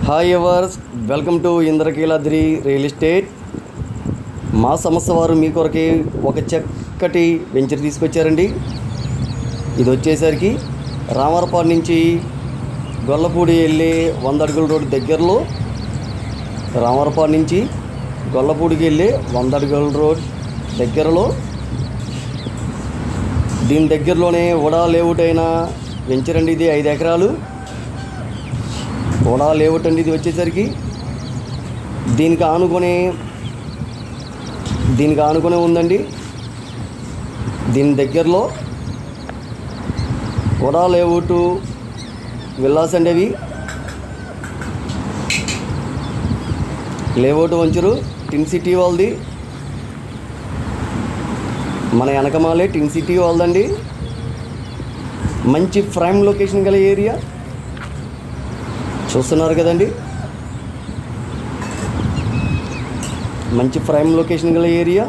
Hi ఎవర్స్, welcome to Indrakeeladri real estate. మా సంస్థ వారు మీ కొరకే ఒక చక్కటి వెంచర్ తీసుకొచ్చారండి. ఇది వచ్చేసరికి రామవరపాడు నుంచి గొల్లపూడి వెళ్ళే 100 అడుగుల రోడ్డు దగ్గరలో, రామవరపాడు నుంచి గొల్లపూడికి వెళ్ళే 100 అడుగుల రోడ్ దగ్గరలో, దీని దగ్గరలోనే ఉడా లేఅవుట్ అయిన వెంచర్ అండి. ఇది 5 ఎకరాలు ఉడా లేఅవుట్ అండి. ఇది వచ్చేసరికి దీనికి ఆనుకునే ఉందండి. దీని దగ్గరలో ఉడా లేఅవుట్ విల్లాస్ అండి. అవి లేఅవుట్ వంచరు టిన్ సిటీ వాళ్ళది, మన వెనకమాలే టిన్ సిటీ వాళ్ళదండి. మంచి ప్రైమ్ లొకేషన్ గల ఏరియా చూస్తున్నారు కదండి. మంచి ప్రైమ్ లొకేషన్ గల ఏరియా.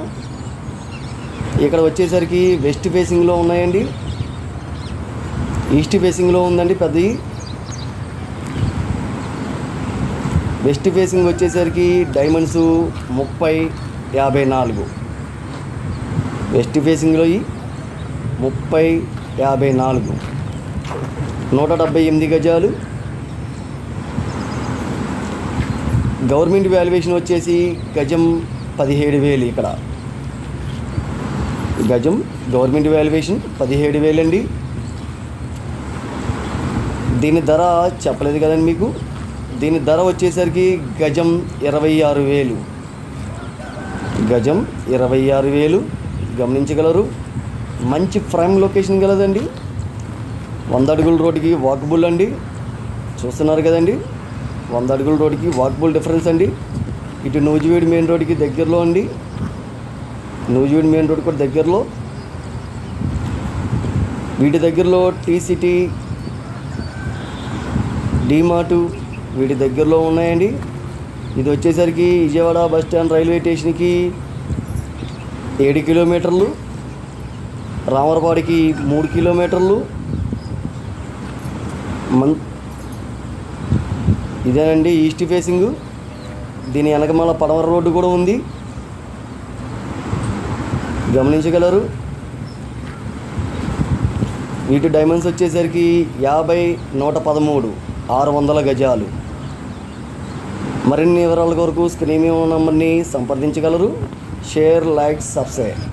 ఇక్కడ వచ్చేసరికి వెస్ట్ ఫేసింగ్లో ఉన్నాయండి, ఈస్ట్ ఫేసింగ్లో ఉందండి పెద్దది. వెస్ట్ ఫేసింగ్ వచ్చేసరికి డైమండ్స్ 30-54, వెస్ట్ ఫేసింగ్లో 30-54, 178 గజాలు. గవర్నమెంట్ వాల్యుయేషన్ వచ్చేసి గజం 17,000. ఇక్కడ గజం గవర్నమెంట్ వాల్యుయేషన్ 17,000 అండి. దీని ధర చెప్పలేదు కదండి మీకు. దీని ధర వచ్చేసరికి గజం 26,000, గజం 26,000 గమనించగలరు. మంచి ప్రైమ్ లొకేషన్ గలదండి. 100 అడుగుల రోడ్డుకి వాకబుల్ అండి. చూస్తున్నారు కదండి, 100 అడుగుల రోడ్డుకి వాకబుల్ డిఫరెన్స్ అండి. ఇటు నూజివీడు మెయిన్ రోడ్డుకి దగ్గరలో అండి, నూజివీడు మెయిన్ రోడ్ కూడా దగ్గరలో. వీటి దగ్గరలో టీ సిటీ, డీమార్టు వీటి దగ్గరలో ఉన్నాయండి. ఇది వచ్చేసరికి విజయవాడ బస్ స్టాండ్ రైల్వే స్టేషన్కి 7 కిలోమీటర్లు, రామవరపాడికి 3 కిలోమీటర్లు. ఇదేనండి ఈస్ట్ ఫేసింగ్. దీని వెనకమాల పడమర రోడ్డు కూడా ఉంది, గమనించగలరు. వీటి డైమండ్స్ వచ్చేసరికి 50-113, 600 గజాలు. మరిన్ని వివరాల కొరకు స్క్రీన్ నంబర్ని సంప్రదించగలరు. Share, like, subscribe.